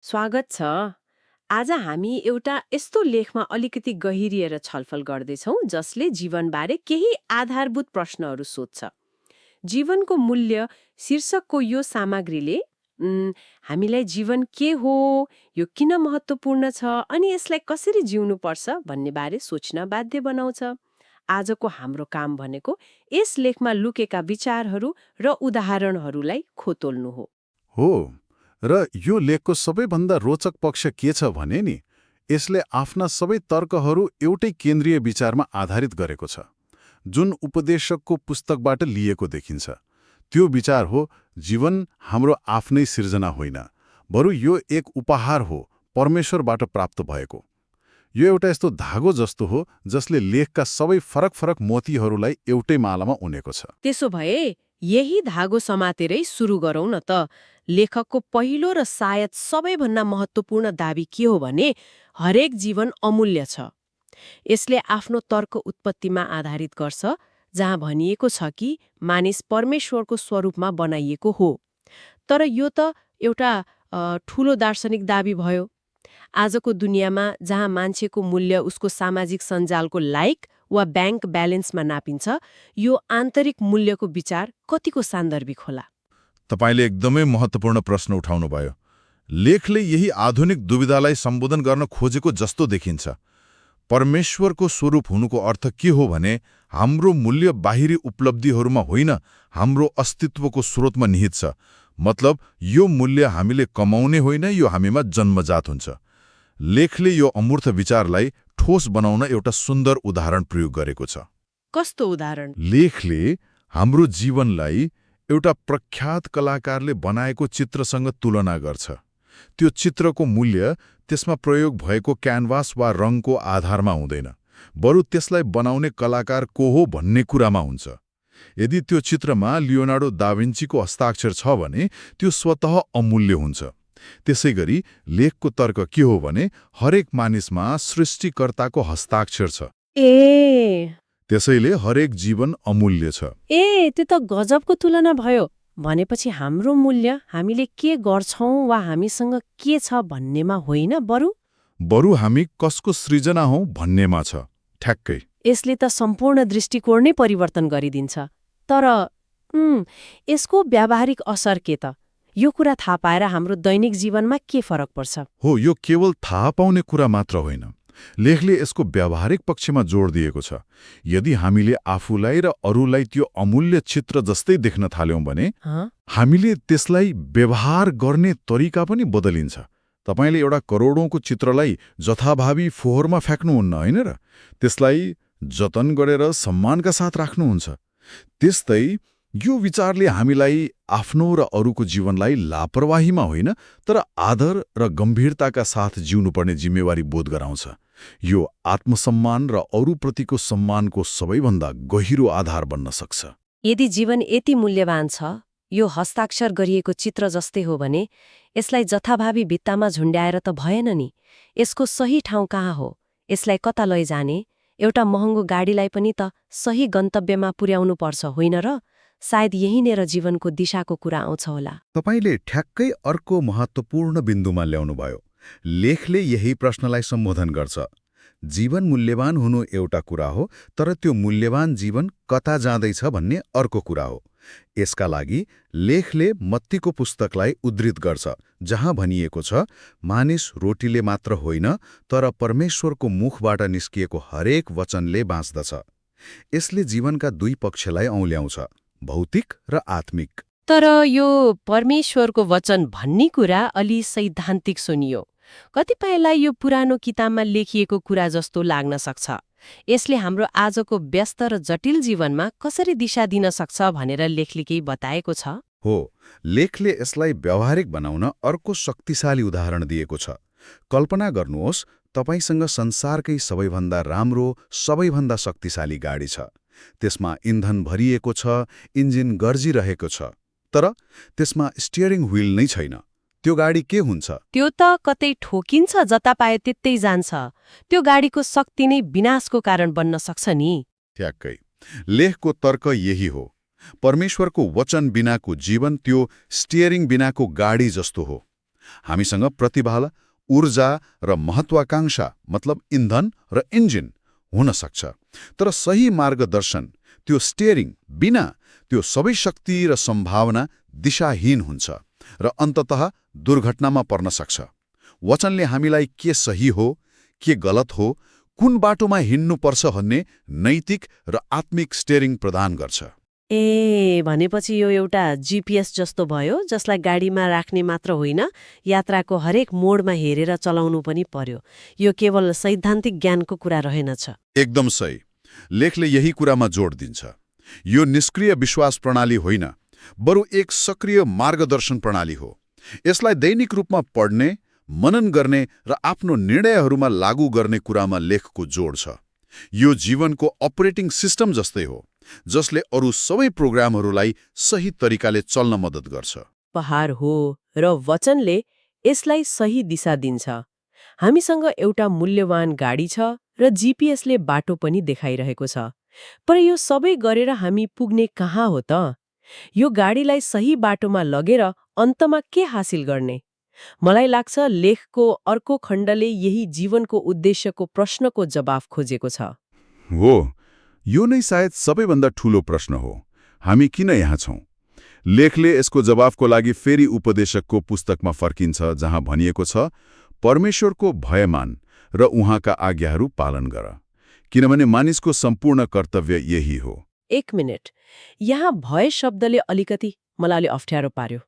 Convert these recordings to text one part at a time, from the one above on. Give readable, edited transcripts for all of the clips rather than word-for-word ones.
स्वागत छ। आज हामी एउटा यस्तो लेखमा अलिकति गहिरिएर छलफल गर्दैछौँ जसले जीवनबारे केही आधारभूत प्रश्नहरू सोध्छ। जीवनको मूल्य शीर्षकको यो सामग्रीले हामीलाई जीवन के हो, यो किन महत्त्वपूर्ण छ अनि यसलाई कसरी जिउनुपर्छ भन्ने बारे सोच्न बाध्य बनाउँछ। आजको हाम्रो काम भनेको यस लेखमा लुकेका विचारहरू र उदाहरणहरूलाई खोतोल्नु हो। हो। र यो लेखको सबैभन्दा रोचक पक्ष के छ भने नि, यसले आफ्ना सबै तर्कहरू एउटै केन्द्रीय विचारमा आधारित गरेको छ, जुन उपदेशकको पुस्तकबाट लिएको देखिन्छ। त्यो विचार हो, जीवन हाम्रो आफ्नै सिर्जना होइन, बरु यो एक उपहार हो, परमेश्वरबाट प्राप्त भएको। यो एउटा यस्तो धागो जस्तो हो जसले लेखका सबै फरक फरक मोतीहरूलाई एउटै मालामा उनेको छ। त्यसो भए यही धागो समातेरै सुरु गरौँ न त। लेखकको पहिलो र सायद सबैभन्दा महत्त्वपूर्ण दाबी के हो भने हरेक जीवन अमूल्य छ। यसले आफ्नो तर्क उत्पत्तिमा आधारित गर्छ, जहाँ भनिएको छ कि मानिस परमेश्वरको स्वरूपमा बनाइएको हो। तर यो त एउटा ठूलो दार्शनिक दाबी भयो। आजको दुनियाँमा जहाँ मान्छेको मूल्य उसको सामाजिक सञ्जालको लाइक वा ब्याङ्क ब्यालेन्समा नापिन्छ, यो आन्तरिक मूल्यको विचार कतिको सान्दर्भिक होला? तपाईँले एकदमै महत्त्वपूर्ण प्रश्न उठाउनुभयो। लेखले यही आधुनिक दुविधालाई सम्बोधन गर्न खोजेको जस्तो देखिन्छ। परमेश्वरको स्वरूप हुनुको अर्थ के हो भने हाम्रो मूल्य बाहिरी उपलब्धिहरूमा होइन, हाम्रो अस्तित्वको स्रोतमा निहित छ। मतलब यो मूल्य हामीले कमाउने होइन, यो हामीमा जन्मजात हुन्छ। लेखले यो अमूर्त विचारलाई ठोस बनाउन एउटा सुन्दर उदाहरण प्रयोग गरेको छ। कस्तो उदाहरण? लेखले हाम्रो जीवनलाई एउटा प्रख्यात कलाकारले बनाएको चित्रसँग तुलना गर्छ। त्यो चित्रको मूल्य त्यसमा प्रयोग भएको क्यानभास वा रङको आधारमा हुँदैन, बरु त्यसलाई बनाउने कलाकार को हो भन्ने कुरामा हुन्छ। यदि त्यो चित्रमा लियोनार्डो दा विन्चीको हस्ताक्षर छ भने त्यो स्वतः अमूल्य हुन्छ। त्यसैगरी लेखको तर्क के हो भने हरेक मानिसमा सृष्टिकर्ताको हस्ताक्षर छ। त्यसैले हरेक जीवन अमूल्य छ। त्यो त गजबको तुलना भयो। भनेपछि हाम्रो मूल्य हामीले के गर्छौं वा हामीसँग के छ भन्नेमा होइन, बरु हामी कसको सृजना हौं भन्नेमा छ। ठ्याक्कै। यसले त सम्पूर्ण दृष्टिकोण नै परिवर्तन गरिदिन्छ। तर यसको व्यावहारिक असर के त? यो कुरा थाहा पाएर हाम्रो दैनिक जीवनमा के फरक पर्छ? हो, यो केवल थाहा पाउने कुरा मात्र होइन। लेखले यसको व्यावहारिक पक्षमा जोड दिएको छ। यदि हामीले आफूलाई र अरूलाई त्यो अमूल्य चित्र जस्तै देख्न थाल्यौं भने हामीले त्यसलाई व्यवहार गर्ने तरिका पनि बदलिन्छ। तपाईले एउटा करोडौंको चित्रलाई जथाभावी फोहोरमा फ्याक्नुहुन्न, होइन र? त्यसलाई जतन गरेर सम्मानका साथ राख्नुहुन्छ। त्यस्तै यो विचारले हामीलाई आफ्नो र अरूको जीवनलाई लापरवाहीमा होइन, तर आदर र गम्भीरताका साथ जिउनुपर्ने जिम्मेवारी बोध गराउँछ। यो आत्मसम्मान र अरूप्रतिको सम्मानको सबैभन्दा गहिरो आधार बन्न सक्छ। यदि जीवन यति मूल्यवान छ, यो हस्ताक्षर गरिएको चित्र जस्तै हो भने यसलाई जथाभावी भित्तामा झुण्ड्याएर त भएन नि। यसको सही ठाउँ कहाँ हो? यसलाई कता लैजाने? एउटा महँगो गाडीलाई पनि त सही गन्तव्यमा पुर्याउनु पर्छ, होइन र? सायद यहीँनेर जीवनको दिशाको कुरा आउँछ होला। तपाईले ठ्याक्कै अर्को महत्त्वपूर्ण बिन्दुमा ल्याउनुभयो। लेखले यही प्रश्नलाई सम्बोधन गर्छ। जीवन मूल्यवान हुनु एउटा कुरा हो, तर त्यो मूल्यवान जीवन कता जाँदैछ भन्ने अर्को कुरा हो। यसका लागि लेखले मत्तीको पुस्तकलाई उद्धृत गर्छ, जहाँ भनिएको छ, मानिस रोटीले मात्र होइन, तर परमेश्वरको मुखबाट निस्किएको हरेक वचनले बाँच्दछ। यसले जीवनका दुई पक्षलाई औल्याउँछ, भौतिक र आत्मिक। तर यो परमेश्वरको वचन भन्ने कुरा अलि सैद्धान्तिक सुनियो। कतिपयलाई यो पुरानो किताबमा लेखिएको कुरा जस्तो लाग्न सक्छ। यसले हाम्रो आजको व्यस्त र जटिल जीवनमा कसरी दिशा दिन सक्छ भनेर लेखले केही बताएको छ? हो, लेखले यसलाई व्यावहारिक बनाउन अर्को शक्तिशाली उदाहरण दिएको छ। कल्पना गर्नुहोस्, तपाईसँग संसारकै सबैभन्दा राम्रो, सबैभन्दा शक्तिशाली गाडी छ। त्यसमा इन्धन भरिएको छ, इन्जिन गर्जिरहेको छ, तर त्यसमा स्टियरिङ व्हील नै छैन। त्यो गाडी के हुन्छ? त्यो त कतै ठोकिन्छ, जता पाए त्यतै जान्छ। त्यो गाडीको शक्ति नै विनाशको कारण बन्न सक्छ नि। ठ्याक्कै। लेखको तर्क यही हो। परमेश्वरको वचन बिनाको जीवन त्यो स्टियरिङ बिनाको गाडी जस्तो हो। हामीसँग प्रतिभा, ऊर्जा र महत्वाकांक्षा मतलब इन्धन र इन्जिन हुन सक्छ, तर सही मार्गदर्शन, त्यो स्टियरिङ बिना त्यो सबै शक्ति र सम्भावना दिशाहीन हुन्छ र अन्ततः दुर्घटनामा पर्न सक्छ। वचनले हामीलाई के सही हो, के गलत हो, कुन बाटोमा हिँड्नुपर्छ भन्ने नैतिक र आत्मिक स्टियरिङ प्रदान गर्छ। भनेपछि यो एउटा जीपीएस जस्तो भयो, जसलाई गाडीमा राख्ने मात्र होइन, यात्राको हरेक मोडमा हेरेर चलाउनु पनि पर्यो। यो केवल सैद्धान्तिक ज्ञानको कुरा रहेनछ। एकदम सही। लेखले यही कुरामा जोड दिन्छ। यो निष्क्रिय विश्वास प्रणाली होइन, बरु एक सक्रिय मार्गदर्शन प्रणाली हो। यसलाई दैनिक रूपमा पढ्ने, मनन गर्ने र आफ्नो निर्णयहरूमा लागू गर्ने कुरामा लेखको जोड छ। यो जीवनको अपरेटिङ सिस्टम जस्तै हो, जसले अरू सबै प्रोग्रामहरूलाई सही तरिकाले चल्न मद्दत गर्छ। पहाड हो र वचनले यसलाई सही दिशा दिन्छ। हामीसँग एउटा मूल्यवान गाडी छ र जीपीएसले बाटो पनि देखाइरहेको छ। पर यो सबै गरेर हामी पुग्ने कहाँ हो त? यो गाडीलाई सही बाटोमा लगेर अन्तमा के हासिल गर्ने? मलाई लाग्छ लेखको अर्को खण्डले यही जीवनको उद्देश्यको प्रश्नको जवाफ खोजेको छ। हो, यो नै सायद सबैभन्दा ठूलो प्रश्न हो। हामी किन यहाँ छौँ? लेखले यसको जवाफको लागि फेरि उपदेशकको पुस्तकमा फर्किन्छ, जहाँ भनिएको छ, परमेश्वरको भय मान र उहाँका आज्ञाहरू पालन गर, किनभने मानिसको सम्पूर्ण कर्तव्य यही हो। एक मिनट, यहाँ भय शब्दले अलिकति मलाई अप्ठ्यारो पार्यो।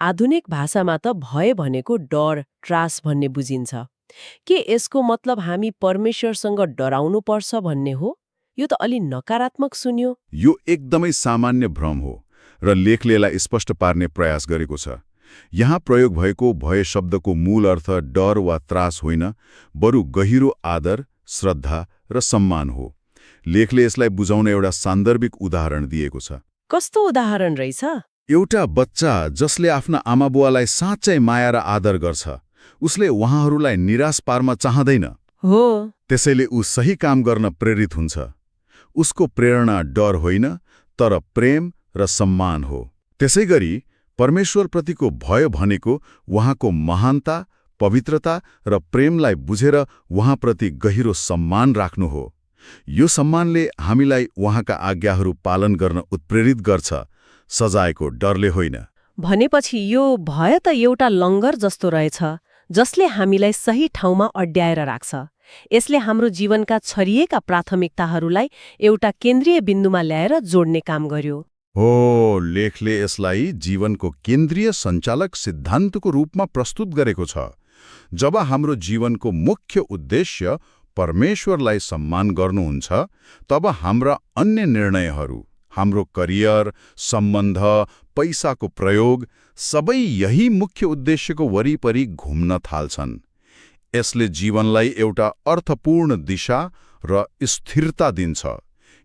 आधुनिक भाषामा त भय भनेको डर, त्रास भन्ने बुझिन्छ। के यसको मतलब हामी परमेश्वरसँग डराउनु पर्छ भन्ने हो? यो त अलि नकारात्मक सुन्यो। यो एकदमै सामान्य भ्रम हो र लेखले यसलाई स्पष्ट पार्ने प्रयास गरेको छ। यहाँ प्रयोग भएको भय शब्दको मूल अर्थ डर वा त्रास होइन, बरु गहिरो आदर, श्रद्धा र सम्मान हो। लेखले यसलाई बुझाउन एउटा सान्दर्भिक उदाहरण दिएको छ। कस्तो उदाहरण रहेछ? एउटा बच्चा जसले आफ्ना आमाबुवालाई साँच्चै माया र आदर गर्छ, उसले उहाँहरूलाई निराश पार्न चाहँदैन। हो, त्यसैले ऊ सही काम गर्न प्रेरित हुन्छ। उसको प्रेरणा डर होइन, तर प्रेम र सम्मान हो। त्यसैगरी परमेश्वरप्रतिको भय भनेको उहाँको महानता, पवित्रता र प्रेमलाई बुझेर उहाँप्रति गहिरो सम्मान राख्नु हो। यो सम्मानले हामीलाई उहाँका आज्ञाहरू पालन गर्न उत्प्रेरित गर्छ, सजायको डरले होइन। भनेपछि यो भय त एउटा लङ्गर जस्तो रहेछ, जसले हामीलाई सही ठाउँमा अड्याएर राख्छ। यसले हाम्रो जीवनका छरिएका प्राथमिकताहरूलाई एउटा केन्द्रीय बिन्दुमा ल्याएर जोड्ने काम गर्यो। हो, लेखले यसलाई जीवनको केन्द्रीय सञ्चालक सिद्धान्तको रूपमा प्रस्तुत गरेको छ। जब हाम्रो जीवनको मुख्य उद्देश्य परमेश्वरलाई सम्मान गर्नुहुन्छ, तब हाम्रा अन्य निर्णयहरू, हाम्रो करियर, सम्बन्ध, पैसाको प्रयोग सबै यही मुख्य उद्देश्यको वरिपरि घुम्न थाल्छन्। यसले जीवनलाई एउटा अर्थपूर्ण दिशा र स्थिरता दिन्छ।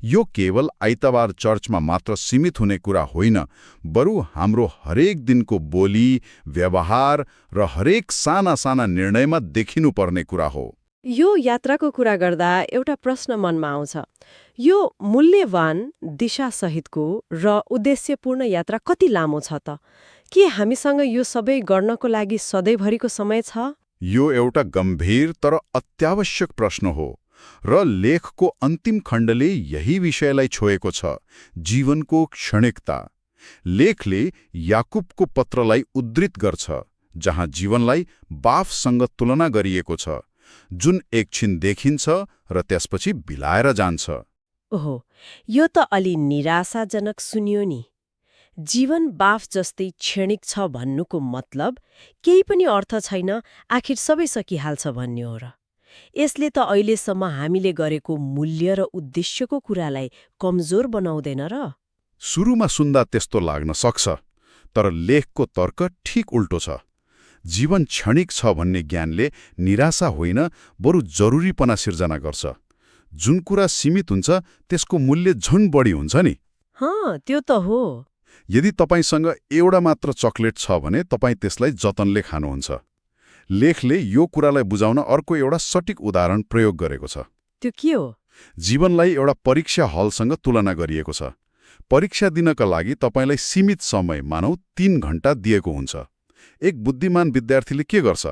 यो केवल आइतबार चर्चमा मात्र सीमित हुने कुरा होइन, बरु हाम्रो हरेक दिनको बोली, व्यवहार र हरेक साना साना निर्णयमा देखिनुपर्ने कुरा हो। यो यात्राको कुरा गर्दा एउटा प्रश्न मनमा आउँछ। यो मूल्यवान, दिशासहितको र उद्देश्यपूर्ण यात्रा कति लामो छ त? के हामीसँग यो सबै गर्नको लागि सधैँभरिको समय छ? यो एउटा गम्भीर तर अत्यावश्यक प्रश्न हो र लेखको अन्तिम खण्डले यही विषयलाई छोएको छ, जीवनको क्षणिकता। लेखले याकुबको पत्रलाई उद्धृत गर्छ, जहाँ जीवनलाई बाफसँग तुलना गरिएको छ, जुन एकछिन देखिन्छ र त्यसपछि बिलाएर जान्छ। ओहो, यो त अलि निराशाजनक सुनियो नि। जीवन बाफ जस्तै क्षणिक छ भन्नुको मतलब केही पनि अर्थ छैन, आखिर सबै सकिहाल्छ भन्ने हो र? यसले त अहिलेसम्म हामीले गरेको मूल्य र उद्देश्यको कुरालाई कमजोर बनाउँदैन र? सुरुमा सुन्दा त्यस्तो लाग्न सक्छ, तर लेखको तर्क ठिक उल्टो छ। जीवन क्षणिक छ भन्ने ज्ञानले निराशा होइन, बरु जरुरीपना सिर्जना गर्छ। जुन कुरा सीमित हुन्छ त्यसको मूल्य झन् बढी हुन्छ नि। त्यो त हो। यदि तपाईसँग एउटा मात्र चकलेट छ भने तपाईँ त्यसलाई जतनले खानुहुन्छ। लेखले यो कुरालाई बुझाउन अर्को एउटा सटिक उदाहरण प्रयोग गरेको छ। त्यो के हो? जीवनलाई एउटा परीक्षा हलसँग तुलना गरिएको छ। परीक्षा दिनका लागि तपाईलाई सीमित समय, मानौ 3 घण्टा दिएको हुन्छ। एक बुद्धिमान विद्यार्थीले के गर्छ?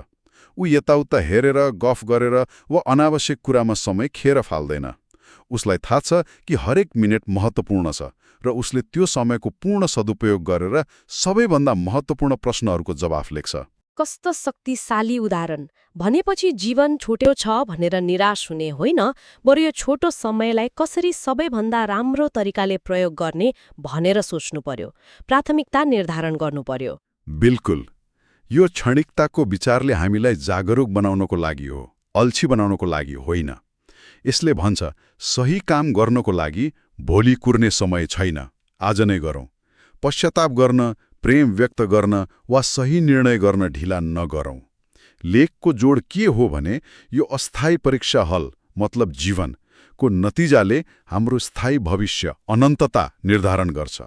ऊ यताउता हेरेर, गफ गरेर वा अनावश्यक कुरामा समय खेर फाल्दैन। उसलाई थाहा छ कि हरेक मिनेट महत्त्वपूर्ण छ र उसले त्यो समयको पूर्ण सदुपयोग गरेर सबैभन्दा महत्त्वपूर्ण प्रश्नहरूको जवाफ लेख्छ। कस्तो शक्तिशाली उदाहरण! भनेपछि जीवन छोटो छ भनेर निराश हुने होइन, बरु यो छोटो समयलाई कसरी सबैभन्दा राम्रो तरिकाले प्रयोग गर्ने भनेर सोच्नु पर्यो, प्राथमिकता निर्धारण गर्नु पर्यो। बिल्कुल। यो क्षणिकताको विचारले हामीलाई जागरुक बनाउनको लागि हो, अल्छी बनाउनको लागि होइन। यसले भन्छ, सही काम गर्नको लागि भोलि कुर्ने समय छैन, आज नै गरौँ। पश्चाताप गर्न, प्रेम व्यक्त गर्न वा सही निर्णय गर्न ढिला नगरौँ। लेखको जोड के हो भने यो अस्थायी परीक्षा हल मतलब जीवनको नतिजाले हाम्रो स्थायी भविष्य, अनन्तता निर्धारण गर्छ।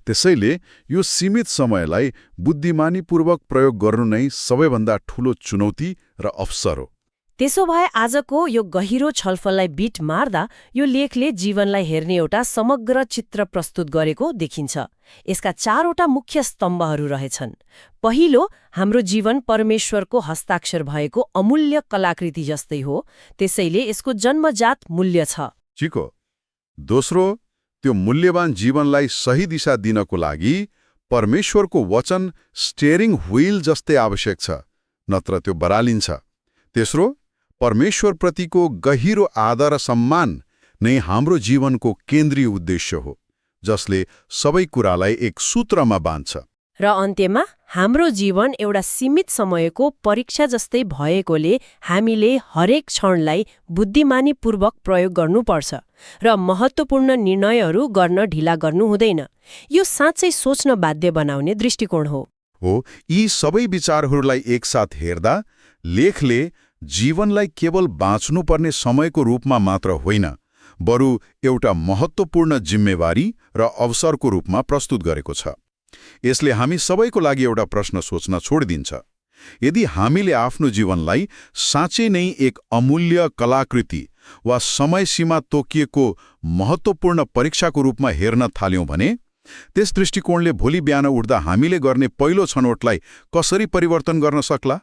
त्यसैले यो सीमित समयलाई बुद्धिमानीपूर्वक प्रयोग गर्नु नै सबैभन्दा ठूलो चुनौती र अवसर हो। त्यसो भए आजको यो गहिरो छलफललाई बिट मार्दा यो लेखले जीवनलाई हेर्ने एउटा समग्र चित्र प्रस्तुत गरेको देखिन्छ। यसका 4वटा मुख्य स्तम्भहरू रहेछन्। पहिलो, हाम्रो जीवन परमेश्वरको हस्ताक्षर भएको अमूल्य कलाकृति जस्तै हो, त्यसैले यसको जन्मजात मूल्य छ। ठिक हो। दोस्रो, त्यो मूल्यवान जीवनलाई सही दिशा दिनको लागि परमेश्वरको वचन स्टेयरिङ व्हील जस्तै आवश्यक छ, नत्र त्यो बरालिन्छ। तेस्रो, परमेश्वरप्रतिको गहिरो आदर र सम्मान नै हाम्रो जीवनको केन्द्रीय उद्देश्य हो, जसले सबै कुरालाई एक सूत्रमा बाँध्छ। र अन्त्यमा, हाम्रो जीवन एउटा सीमित समयको परीक्षा जस्तै भएकोले हामीले हरेक क्षणलाई बुद्धिमानीपूर्वक प्रयोग गर्नुपर्छ र महत्त्वपूर्ण निर्णयहरू गर्न ढिला गर्नु हुँदैन। यो साँच्चै सोच्न बाध्य बनाउने दृष्टिकोण हो। यी सबै विचारहरूलाई एकसाथ हेर्दा लेखले जीवनलाई केवल बाँच्नुपर्ने समयको रूपमा मात्र होइन, बरु एउटा महत्त्वपूर्ण जिम्मेवारी र अवसरको रूपमा प्रस्तुत गरेको छ। यसले हामी सबैको लागि एउटा प्रश्न सोच्न छोडिदिन्छ। यदि हामीले आफ्नो जीवनलाई साँच्चै नै एक अमूल्य कलाकृति वा समय सीमा तोकिएको महत्त्वपूर्ण परीक्षाको रूपमा हेर्न थाल्यौं भने त्यस दृष्टिकोणले भोलि बिहान उठ्दा हामीले गर्ने पहिलो छनौटलाई कसरी परिवर्तन गर्न सक्ला?